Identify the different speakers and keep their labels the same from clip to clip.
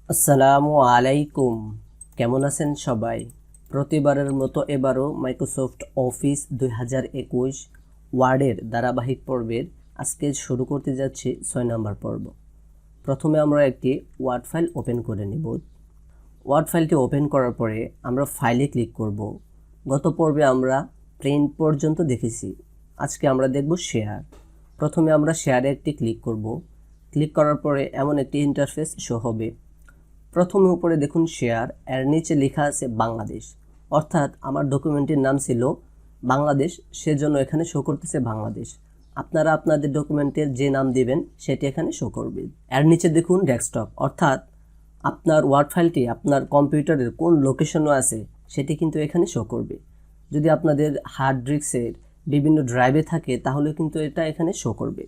Speaker 1: আসসালামু আলাইকুম, কেমন আছেন সবাই? প্রতিবারের মতো এবারও মাইক্রোসফট অফিস 2021 ওয়ার্ডের ধারাবাহিক পর্বের আজকে শুরু করতে যাচ্ছি 6 নম্বর পর্ব। প্রথমে আমরা একটি ওয়ার্ড ফাইল ওপেন করে নেব। ওয়ার্ড ফাইলটি ওপেন করার পরে আমরা ফাইলে ক্লিক করব। গত পর্বে আমরা প্রিন্ট পর্যন্ত দেখেছি, আজকে আমরা দেখব শেয়ার। প্রথমে আমরা শেয়ারে একটি ক্লিক করব। ক্লিক করার পরে এমন একটি ইন্টারফেস শো হবে। প্রথমে উপরে দেখুন শেয়ার, এর নিচে লেখা আছে বাংলাদেশ, অর্থাৎ আমার ডকুমেন্টের নাম ছিল বাংলাদেশ, সেজন্য এখানে শো করতেছে বাংলাদেশ। আপনারা আপনাদের ডকুমেন্টের যে নাম দিবেন সেটি এখানে শো করবে। এর নিচে দেখুন ডেস্কটপ, অর্থাৎ আপনার ওয়ার্ড ফাইলটি আপনার কম্পিউটারের কোন লোকেশনে আছে সেটি কিন্তু এখানে শো করবে। যদি আপনাদের হার্ড ডিস্কের বিভিন্ন ড্রাইভে থাকে তাহলে কিন্তু এটা এখানে শো করবে।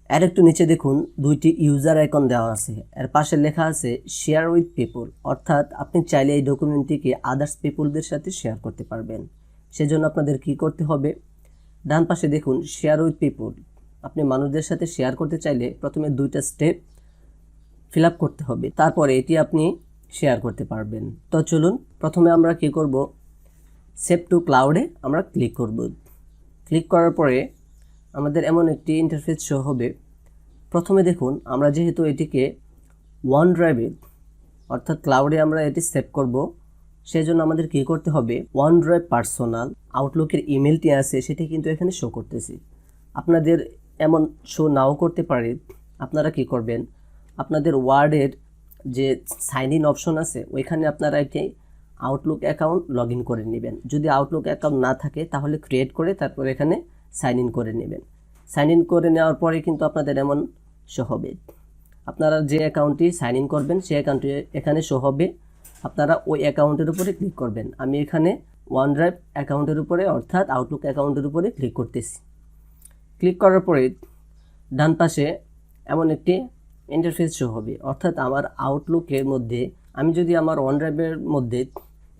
Speaker 1: এর একটু নিচে দেখুন দুইটি ইউজার আইকন দেওয়া আছে, এর পাশে লেখা আছে শেয়ার উইথ পিপল, অর্থাৎ আপনি চাইলে এই ডকুমেন্টটিকে আদার্স পিপলদের সাথে শেয়ার করতে পারবেন। সেজন্য আপনাদের কি করতে হবে, ডান পাশে দেখুন শেয়ার উইথ পিপল। আপনি মানুষদের সাথে শেয়ার করতে চাইলে প্রথমে দুইটা স্টেপ ফিল আপ করতে হবে, তারপরে এটি আপনি শেয়ার করতে পারবেন। তো চলুন প্রথমে আমরা কি করব, সেভ টু ক্লাউডে আমরা ক্লিক করব। ক্লিক করার পরে আমাদের এমন একটি ইন্টারফেস শো হবে। প্রথমে দেখুন আমরা যেহেতু এটিকে ওয়ান ড্রাইভে অর্থাৎ ক্লাউডে আমরা এটি সেভ করব, সেজন্য আমাদের কি করতে হবে, ওয়ান ড্রাইভ পার্সোনাল আউটলুকের ইমেলটি আছে সেটি কিন্তু এখানে শো করতেছি। আপনাদের এমন শো নাও করতে পারে, আপনারা কি করবেন, আপনাদের ওয়ার্ডের যে সাইন ইন অপশন আছে ওইখানে আপনারা একটি আউটলুক অ্যাকাউন্ট লগ ইন করে নেবেন। যদি আউটলুক অ্যাকাউন্ট না থাকে তাহলে ক্রিয়েট করে তারপর এখানে সাইন ইন করে নেবেন। সাইন ইন করে নেওয়ার পরে কিন্তু আপনাদের এমন শো হবে, আপনারা যে অ্যাকাউন্টটি সাইন ইন করবেন সেই অ্যাকাউন্টটি এখানে শো হবে। আপনারা ওই অ্যাকাউন্টের উপরে ক্লিক করবেন। আমি এখানে ওয়ান ড্রাইভ অ্যাকাউন্টের উপরে অর্থাৎ আউটলুক অ্যাকাউন্টের উপরে ক্লিক করতেছি। ক্লিক করার পরে ডান পাশে এমন একটি ইন্টারফেস শো হবে, অর্থাৎ আমার আউটলুকের মধ্যে আমি যদি আমার ওয়ান ড্রাইভের মধ্যে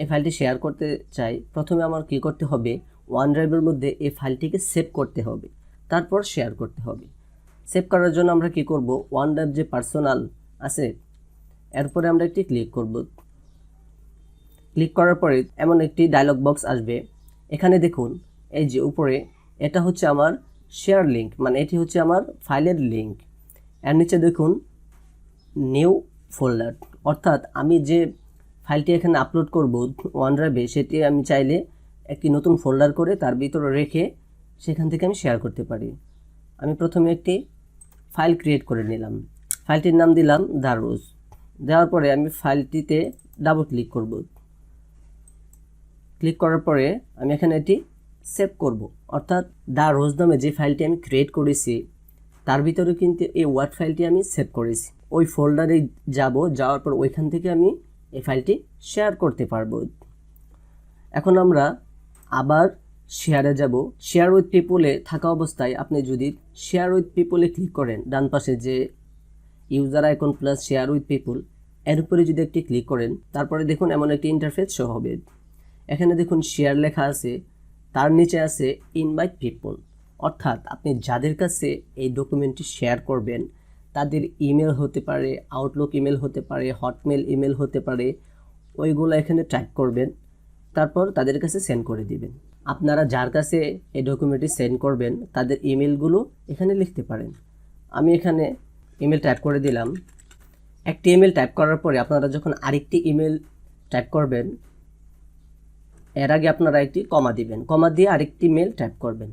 Speaker 1: এই ফাইলটি শেয়ার করতে চাই, প্রথমে আমার কি করতে হবে, ওয়ান ড্রাইভের মধ্যে এই ফাইলটিকে সেভ করতে হবে, তারপর শেয়ার করতে হবে। সেভ করার জন্য আমরা কি করব, ওয়ান ড্রাইভ যে পার্সোনাল আছে এরপরে আমরা একটি ক্লিক করব। ক্লিক করার পরে এমন একটি ডায়লগ বক্স আসবে। এখানে দেখুন এই যে উপরে এটা হচ্ছে আমার শেয়ার লিঙ্ক, মানে এটি হচ্ছে আমার ফাইলের লিঙ্ক। এর নিচে দেখুন নিউ ফোল্ডার, অর্থাৎ আমি যে ফাইলটি এখানে আপলোড করব ওয়ান ড্রাইভে সেটি আমি চাইলে একটি নতুন ফোল্ডার করে তার ভিতরে রেখে সেখান থেকে আমি শেয়ার করতে পারি। আমি প্রথমে একটি ফাইল ক্রিয়েট করে নিলাম, ফাইলটির নাম দিলাম দ্য রোজ। দেওয়ার পরে আমি ফাইলটিতে ডাবল ক্লিক করব। ক্লিক করার পরে আমি এখানে এটি সেভ করব, অর্থাৎ দ্য রোজ নামে যে ফাইলটি আমি ক্রিয়েট করেছি তার ভিতরে কিন্তু এই ওয়ার্ড ফাইলটি আমি সেভ করেছি। ওই ফোল্ডারে যাওয়ার পর ওইখান থেকে আমি এই ফাইলটি শেয়ার করতে পারবো। এখন আমরা আবার শেয়ারে যাব। শেয়ার উইথ পিপলে থাকা অবস্থায় আপনি যদি শেয়ার উইথ পিপলে ক্লিক করেন, ডান পাশে যে user icon plus share with people এর উপরে যদি একটি ক্লিক করেন, তারপরে দেখুন এমন একটি ইন্টারফেস শো হবে। এখানে দেখুন শেয়ার লেখা আছে, তার নিচে আছে ইনভাইট পিপল, অর্থাৎ আপনি যাদের কাছে এই ডকুমেন্টটি শেয়ার করবেন তাদের ইমেল হতে পারে, আউটলুক ইমেল হতে পারে, হটমেল ইমেল হতে পারে, ওইগুলো এখানে টাইপ করবেন, তারপর তাদের কাছে সেন্ড করে দিবেন। আপনারা যার কাছে এই ডকুমেন্টটি সেন্ড করবেন তাদের ইমেলগুলো এখানে লিখতে পারেন। আমি এখানে ইমেল টাইপ করে দিলাম। একটি ইমেল টাইপ করার পরে আপনারা যখন আরেকটি ইমেল টাইপ করবেন এর আগে আপনারা একটি কমা দিবেন, কমা দিয়ে আরেকটি মেল টাইপ করবেন।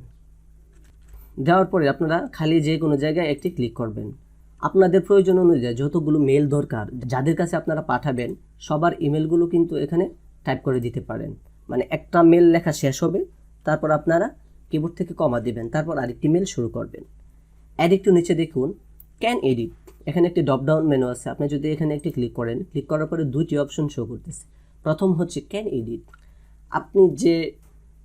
Speaker 1: দেওয়ার পরে আপনারা খালি যে কোনো জায়গায় একটি ক্লিক করবেন। আপনাদের প্রয়োজন অনুযায়ী যতগুলো মেল দরকার যাদের কাছে আপনারা পাঠাবেন সবার ইমেলগুলো কিন্তু এখানে টাইপ করে দিতে পারেন। মানে একটা মেল লেখা শেষ হবে, তারপর আপনারা কিবোর্ড থেকে কমা দিবেন, তারপর আরেকটি মেল শুরু করবেন। এর একটু নিচে দেখুন ক্যান এডিট, এখানে একটি ড্রপ ডাউন মেনু আছে। আপনি যদি এখানে একটি ক্লিক করেন, ক্লিক করার পরে দুইটি অপশন শো করতেছে। প্রথম হচ্ছে ক্যান এডিট, আপনি যে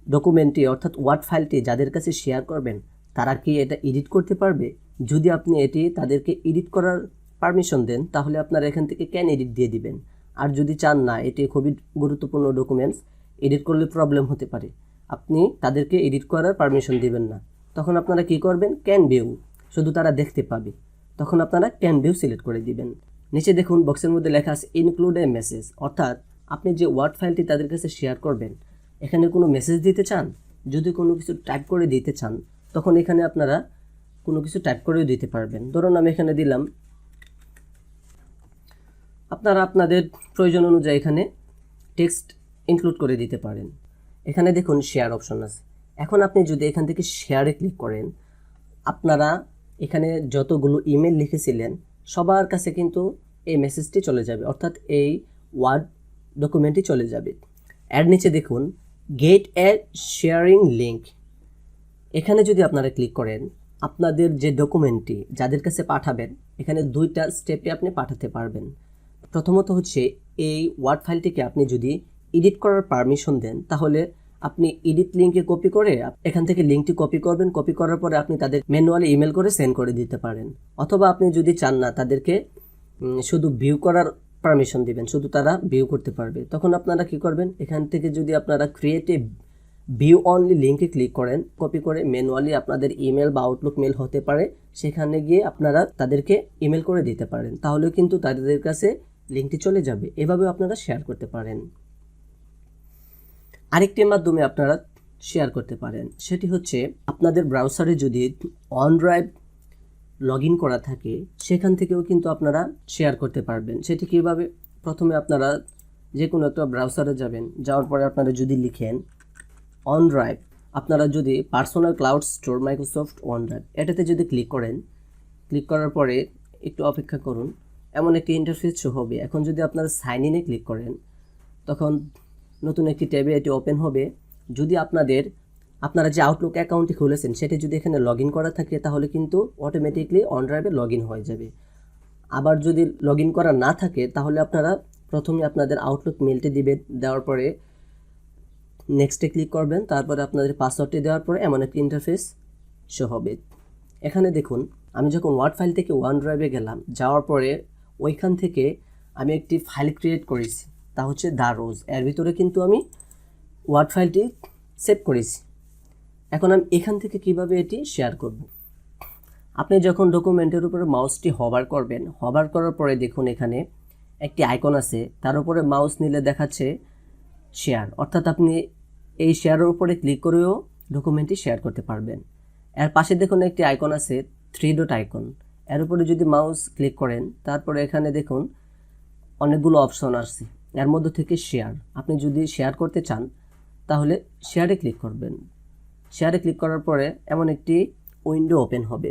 Speaker 1: ডকুমেন্টটি অর্থাৎ ওয়ার্ড ফাইলটি যাদের কাছে শেয়ার করবেন তারা কি এটা এডিট করতে পারবে? যদি আপনি এটি তাদেরকে এডিট করার পারমিশন দেন তাহলে আপনারা এখান থেকে ক্যান এডিট দিয়ে দিবেন। আর যদি চান না, এটি খুবই গুরুত্বপূর্ণ ডকুমেন্টস, এডিট করলে প্রবলেম হতে পারে, আপনি তাদেরকে এডিট করার পারমিশন দিবেন না, তখন আপনারা কি করবেন, ক্যান ভিউ, শুধু তারা দেখতে পাবে, তখন আপনারা ক্যান ভিউ সিলেক্ট করে দিবেন। নিচে দেখুন বক্সের মধ্যে লেখা আছে ইনক্লুড এ মেসেজ, অর্থাৎ আপনি যে ওয়ার্ড ফাইলটি তাদের কাছে শেয়ার করবেন, এখানে কোনো মেসেজ দিতে চান, যদি কোনো কিছু টাইপ করে দিতে চান, তখন এখানে আপনারা কোনো কিছু টাইপ করেও দিতে পারবেন। ধরুন আমি এখানে দিলাম, আপনারা আপনাদের প্রয়োজন অনুযায়ী এখানে টেক্সট ইনক্লুড করে দিতে পারেন। এখানে দেখুন শেয়ার অপশন আছে। এখন আপনি যদি এখান থেকে শেয়ারে ক্লিক করেন, আপনারা এখানে যতগুলো ইমেল লিখেছিলেন সবার কাছে কিন্তু এই মেসেজটি চলে যাবে, অর্থাৎ এই ওয়ার্ড ডকুমেন্টটি চলে যাবে। এর নিচে দেখুন গেট এ শেয়ারিং লিঙ্ক, এখানে যদি আপনারা ক্লিক করেন, আপনাদের যে ডকুমেন্টটি যাদের কাছে পাঠাবেন, এখানে দুইটা স্টেপে আপনি পাঠাতে পারবেন। প্রথমত হচ্ছে এই ওয়ার্ড ফাইলটিকে আপনি যদি এডিট করার পারমিশন দেন, তাহলে আপনি এডিট লিঙ্কে কপি করে এখান থেকে লিঙ্কটি কপি করবেন, কপি করার পরে আপনি তাদের ম্যানুয়ালি ইমেল করে সেন্ড করে দিতে পারেন। অথবা আপনি যদি চান না, তাদেরকে শুধু ভিউ করার পারমিশন দিবেন, শুধু তারা ভিউ করতে পারবে, তখন আপনারা কি করবেন, এখান থেকে যদি আপনারা ক্রিয়েট এ ভিউ অনলি লিঙ্কে ক্লিক করেন, কপি করে ম্যানুয়ালি আপনাদের ইমেল বা আউটলুক মেল হতে পারে, সেখানে গিয়ে আপনারা তাদেরকে ইমেল করে দিতে পারেন, তাহলে কিন্তু তাদের কাছে লিঙ্কটি চলে যাবে। এভাবেও আপনারা শেয়ার করতে পারেন। আরেকটি মাধ্যমে আপনারা শেয়ার করতে পারেন, সেটি হচ্ছে আপনাদের ব্রাউজারে যদি OneDrive লগ ইন করা থাকে, সেখান থেকেও কিন্তু আপনারা শেয়ার করতে পারবেন। সেটি কীভাবে, প্রথমে আপনারা যে কোনো একটা ব্রাউজারে যাবেন, যাওয়ার পরে আপনারা যদি লিখেন OneDrive, আপনারা যদি personal cloud store Microsoft OneDrive এটাতে যদি ক্লিক করেন, ক্লিক করার পরে একটু অপেক্ষা করুন, এমন একটি ইন্টারফেস শো হবে। এখন যদি আপনারা সাইন ইনে ক্লিক করেন, তখন নতুন একটি ট্যাবে এটি ওপেন হবে। যদি আপনারা যে আউটলুক অ্যাকাউন্টটি খুলেছেন সেটি যদি এখানে লগ ইন করা থাকে, তাহলে কিন্তু অটোমেটিকলি OneDrive-এ লগ ইন হয়ে যাবে। আবার যদি লগ ইন করা না থাকে, তাহলে আপনারা প্রথমে আপনাদের আউটলুক মেলটি দিবেন, দেওয়ার পরে নেক্সটে ক্লিক করবেন, তারপরে আপনাদের পাসওয়ার্ডটি দেওয়ার পরে এমন একটি ইন্টারফেস শো হবে। এখানে দেখুন আমি যখন ওয়ার্ড ফাইল থেকে OneDrive-এ গেলাম, যাওয়ার পরে ওইখান থেকে আমি একটি ফাইল ক্রিয়েট করেছি, তা হচ্ছে দ্য রোজ। এর ভিতরে কিন্তু আমি ওয়ার্ড ফাইলটি সেভ করেছি। এখন আমি এখান থেকে কিভাবে এটি শেয়ার করব, আপনি যখন ডকুমেন্টের উপরে মাউসটি হভার করবেন, হভার করার পরে দেখুন এখানে একটি আইকন আছে, তার উপরে মাউস নিলে দেখাচ্ছে শেয়ার, অর্থাৎ আপনি এই শেয়ারের উপরে ক্লিক করেও ডকুমেন্টটি শেয়ার করতে পারবেন। এর পাশে দেখুন একটি আইকন আছে, 3 ডট আইকন, এর উপরে যদি মাউস ক্লিক করেন, তারপরে এখানে দেখুন অনেকগুলো অপশন আসছে, এর মধ্যে থেকে শেয়ার, আপনি যদি শেয়ার করতে চান তাহলে শেয়ারে ক্লিক করবেন। শেয়ারে ক্লিক করার পরে এমন একটি উইন্ডো ওপেন হবে।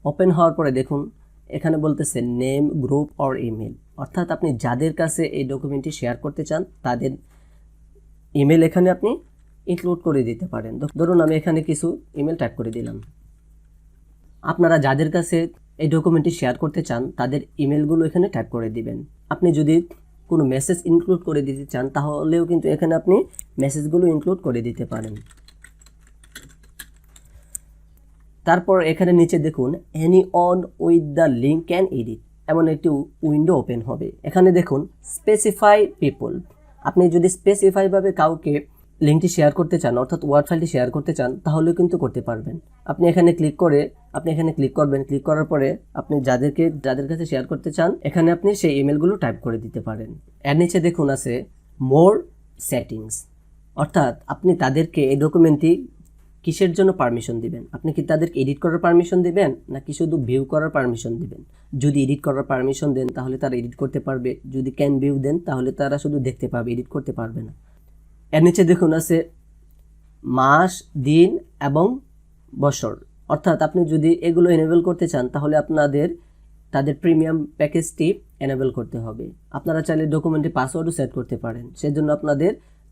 Speaker 1: ওপেন হওয়ার পরে দেখুন এখানে বলতেছে নেম, গ্রুপ অর ইমেল, অর্থাৎ আপনি যাদের কাছে এই ডকুমেন্টটি শেয়ার করতে চান তাদের ইমেল এখানে আপনি ইনক্লুড করে দিতে পারেন। ধরুন আমি এখানে কিছু ইমেল টাইপ করে দিলাম। আপনারা যাদের কাছে এই ডকুমেন্টটি শেয়ার করতে চান তাদের ইমেলগুলো এখানে টাইপ করে দিবেন। আপনি যদি কোনো মেসেজ ইনক্লুড করে দিতে চান, তাহলেও কিন্তু এখানে আপনি মেসেজগুলো ইনক্লুড করে দিতে পারেন। তারপর এখানে নিচে দেখুন any on with the link can edit, এমন একটি উইন্ডো ওপেন হবে। এখানে দেখুন স্পেসিফাই পিপল, আপনি যদি স্পেসিফাইভাবে কাউকে লিঙ্কটি শেয়ার করতে চান, অর্থাৎ ওয়ার্ড ফাইলটি শেয়ার করতে চান, তাহলেও কিন্তু করতে পারবেন। আপনি এখানে ক্লিক করবেন, ক্লিক করার পরে আপনি যাদের কাছে শেয়ার করতে চান, এখানে আপনি সেই ইমেলগুলো টাইপ করে দিতে পারেন। এর নিচে দেখুন আছে মোর সেটিংস, অর্থাৎ আপনি তাদেরকে এই ডকুমেন্টটি কিসের জন্য পারমিশন দিবেন, আপনি কি তাদেরকে এডিট করার পারমিশন দিবেন নাকি শুধু ভিউ করার পারমিশন দিবেন। যদি এডিট করার পারমিশন দেন তাহলে তারা এডিট করতে পারবে, যদি ক্যান ভিউ দেন তাহলে তারা শুধু দেখতে পাবে, এডিট করতে পারবে না। এর নিচে দেখুন আছে মাস, দিন এবং বছর, অর্থাৎ আপনি যদি এগুলো এনেবল করতে চান তাহলে তাদের প্রিমিয়াম প্যাকেজটি এনেবল করতে হবে। আপনারা চাইলে ডকুমেন্টে পাসওয়ার্ডও সেট করতে পারেন, সেজন্য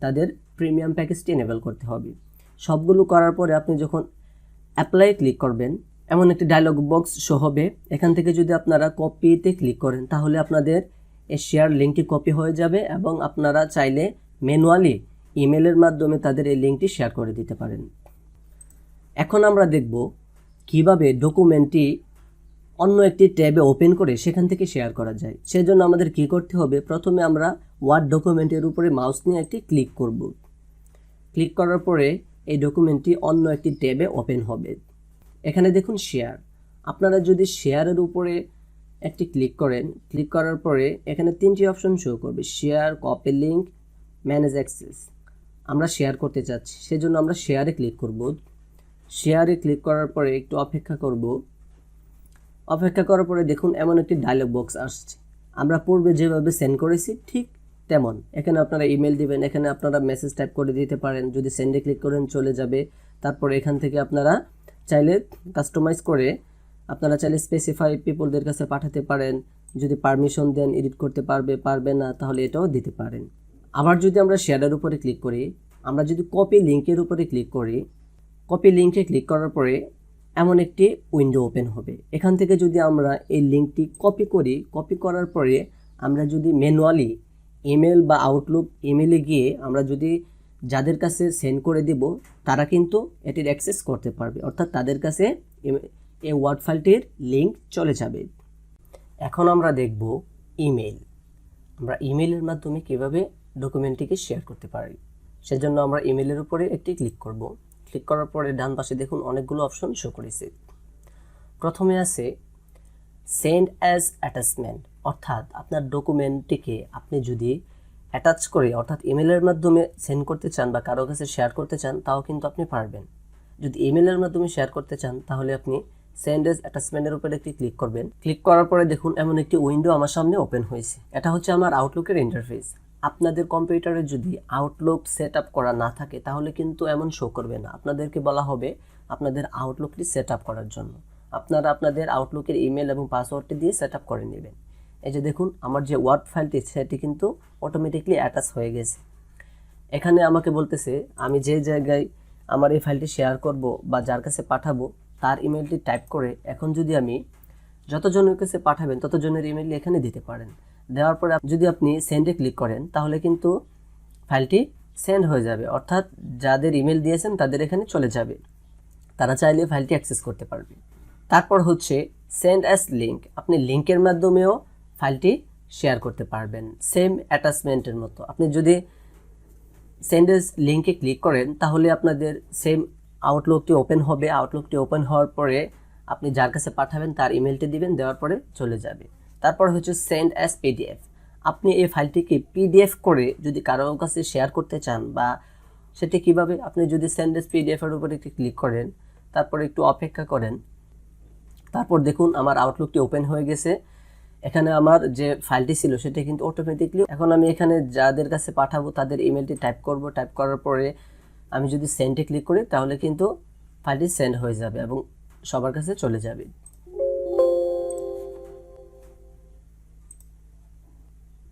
Speaker 1: তাদের প্রিমিয়াম প্যাকেজটি এনেবল করতে হবে। সবগুলো করার পরে আপনি যখন অ্যাপ্লাই ক্লিক করবেন, এমন একটি ডায়লগ বক্স শো হবে। এখান থেকে যদি আপনারা কপিতে ক্লিক করেন, তাহলে আপনাদের এই শেয়ার লিঙ্কটি কপি হয়ে যাবে এবং আপনারা চাইলে ম্যানুয়ালি ইমেলের মাধ্যমে তাদের এই লিঙ্কটি শেয়ার করে দিতে পারেন। এখন আমরা দেখব কিভাবে ডকুমেন্টটি অন্য একটি ট্যাবে ওপেন করে সেখান থেকে শেয়ার করা যায়। সেজন্য আমাদের কি করতে হবে, প্রথমে আমরা ওয়ার্ড ডকুমেন্টের উপরে মাউস নিয়ে একটি ক্লিক করব। ক্লিক করার পরে এই ডকুমেন্টটি অন্য একটি ট্যাবে ওপেন হবে। এখানে দেখুন শেয়ার, আপনারা যদি শেয়ারের উপরে একটি ক্লিক করেন, ক্লিক করার পরে এখানে 3টি অপশন শো করবে, share, copy link, manage access. আমরা শেয়ার করতে চাচ্ছি, সেজন্য আমরা শেয়ারে ক্লিক করব। শেয়ারে ক্লিক করার পরে একটু অপেক্ষা করব। অপেক্ষা করার পরে দেখুন এমন একটি ডায়লগ বক্স আসছে। আমরা পূর্বে যেভাবে সেন্ড করেছি ঠিক তেমন। এখানে আপনারা ইমেল দিবেন, এখানে আপনারা মেসেজ টাইপ করে দিতে পারেন। যদি সেন্ডে ক্লিক করেন চলে যাবে। তারপরে এখান থেকে আপনারা চাইলে কাস্টমাইজ করে আপনারা চাইলে স্পেসিফাই পিপলদের কাছে পাঠাতে পারেন। যদি পারমিশন দেন এডিট করতে পারবে না তাহলে এটাও দিতে পারেন। আবার যদি আমরা শেয়ারের উপরে ক্লিক করি, আমরা যদি কপি লিঙ্কের উপরে ক্লিক করি, কপি লিঙ্কে ক্লিক করার পরে এমন একটি উইন্ডো ওপেন হবে। এখান থেকে যদি আমরা এই লিঙ্কটি কপি করি, কপি করার পরে আমরা যদি ম্যানুয়ালি ইমেল বা আউটলুক ইমেলে গিয়ে আমরা যদি যাদের কাছে সেন্ড করে দিব তারা কিন্তু এটির অ্যাক্সেস করতে পারবে, অর্থাৎ তাদের কাছে এই ওয়ার্ড ফাইলটির লিঙ্ক চলে যাবে। এখন আমরা দেখব ইমেল। আমরা ইমেলের মাধ্যমে কিভাবে ডকুমেন্টটিকে শেয়ার করতে পারি। সেজন্য আমরা ইমেলের উপরে একটি ক্লিক করব। ক্লিক করার পরে ডান পাশে দেখুন অনেকগুলো অপশন শো করেছে। প্রথমে আছে সেন্ড অ্যাজ অ্যাটাচমেন্ট, অর্থাৎ আপনার ডকুমেন্টটিকে আপনি যদি অ্যাটাচ করে অর্থাৎ ইমেলের মাধ্যমে সেন্ড করতে চান বা কারো কাছে শেয়ার করতে চান তাও কিন্তু আপনি পারবেন। যদি ইমেলের মাধ্যমে শেয়ার করতে চান তাহলে আপনি সেন্ড অ্যাজ অ্যাটাচমেন্টের উপরে একটি ক্লিক করবেন। ক্লিক করার পরে দেখুন এমন একটি উইন্ডো আমার সামনে ওপেন হয়েছে। এটা হচ্ছে আমার আউটলুকের ইন্টারফেস। আপনাদের কম্পিউটারে যদি আউটলুক সেট আপ করা না থাকে তাহলে কিন্তু এমন শো করবে না। আপনাদেরকে বলা হবে আপনাদের আউটলুকটি সেট আপ করার জন্য। আপনারা আপনাদের আউটলুকের ইমেল এবং পাসওয়ার্ডটি দিয়ে সেট আপ করে নেবেন। এই যে দেখুন আমার যে ওয়ার্ড ফাইলটি সেটি কিন্তু অটোমেটিকলি অ্যাটাচ হয়ে গেছে। এখানে আমাকে বলতেছে আমি যে জায়গায় আমার এই ফাইলটি শেয়ার করব বা যার কাছে পাঠাবো তার ইমেলটি টাইপ করে এখন যদি আমি যতজনের কাছে পাঠাবেন ততজনের ইমেল এখানে দিতে পারেন। দেওয়ার পরে যদি আপনি সেন্ডে ক্লিক করেন তাহলে কিন্তু ফাইলটি সেন্ড হয়ে যাবে, অর্থাৎ যাদের ইমেল দিয়েছেন তাদের এখানে চলে যাবে, তারা চাইলে ফাইলটি অ্যাক্সেস করতে পারবে। তারপর হচ্ছে সেন্ড অ্যাজ লিঙ্ক, আপনি লিঙ্কের মাধ্যমেও ফাইলটি শেয়ার করতে পারবেন সেম অ্যাটাচমেন্টের মতো। আপনি যদি সেন্ড অ্যাজ লিঙ্কে ক্লিক করেন তাহলে আপনাদের সেম আউটলুকটি ওপেন হবে। আউটলুকটি ওপেন হওয়ার পরে আপনি যার কাছে পাঠাবেন তার ইমেলটি দিবেন, দেওয়ার পরে চলে যাবে। তারপর হচ্ছে সেন্ড অ্যাজ পিডিএফ, আপনি এই ফাইলটিকে পিডিএফ করে যদি কারো কাছে শেয়ার করতে চান বা সেটি কিভাবে, আপনি যদি সেন্ড অ্যাজ পিডিএফের উপরে একটি ক্লিক করেন তারপর একটু অপেক্ষা করেন, তারপর দেখুন আমার আউটলুকটি ওপেন হয়ে গেছে। এখানে আমার যে ফাইলটি ছিল সেটা কিন্তু অটোমেটিকলি, এখন আমি এখানে যাদের কাছে পাঠাবো তাদের ইমেলটি টাইপ করব। টাইপ করার পরে আমি যদি সেন্ডে ক্লিক করি তাহলে কিন্তু ফাইলটি সেন্ড হয়ে যাবে এবং সবার কাছে চলে যাবে।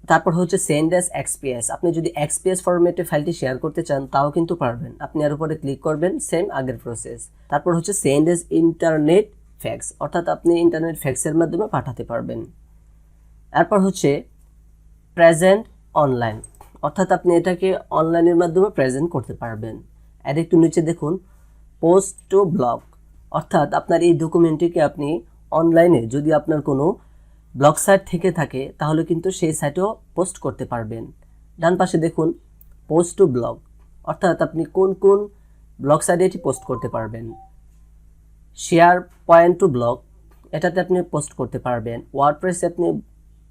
Speaker 1: তারপর হচ্ছে সেন্ড অ্যাজ এক্সপিএস, আপনি যদি এক্সপিএস ফরম্যাটে ফাইলটি শেয়ার করতে চান তাও কিন্তু পারবেন। আপনি এর উপরে ক্লিক করবেন, সেম আগের প্রসেস। তারপর হচ্ছে সেন্ড অ্যাজ ইন্টারনেট ফ্যাক্স, অর্থাৎ আপনি ইন্টারনেট ফ্যাক্সের মাধ্যমে পাঠাতে পারবেন। তারপর হচ্ছে প্রেজেন্ট অনলাইন, অর্থাৎ আপনি এটাকে অনলাইনের মাধ্যমে প্রেজেন্ট করতে পারবেন। আর একটু নিচে দেখুন পোস্ট টু ব্লগ, অর্থাৎ আপনার এই ডকুমেন্টটিকে আপনি অনলাইনে যদি আপনার কোনো ব্লগ সাইট থেকে থাকে তাহলে কিন্তু সেই সাইটেও পোস্ট করতে পারবেন। ডান পাশে দেখুন পোস্ট টু ব্লগ, অর্থাৎ আপনি কোন কোন ব্লগ সাইটে এটি পোস্ট করতে পারবেন। শেয়ার পয়েন্ট টু ব্লগ, এটাতে আপনি পোস্ট করতে পারবেন। ওয়ার্ডপ্রেসে আপনি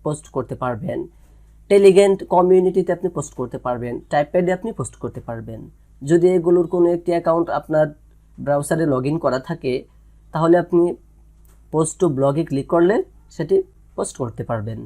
Speaker 1: পোস্ট করতে পারবেন। টেলিগ্রাম কমিউনিটিতে আপনি পোস্ট করতে পারবেন। টাইপ্যাডে আপনি পোস্ট করতে পারবেন। যদি এগুলোর কোনো একটি অ্যাকাউন্ট আপনার ব্রাউজারে লগ ইন করা থাকে তাহলে আপনি পোস্ট টু ব্লগে ক্লিক করলে সেটি পোস্ট করতে পারবেন।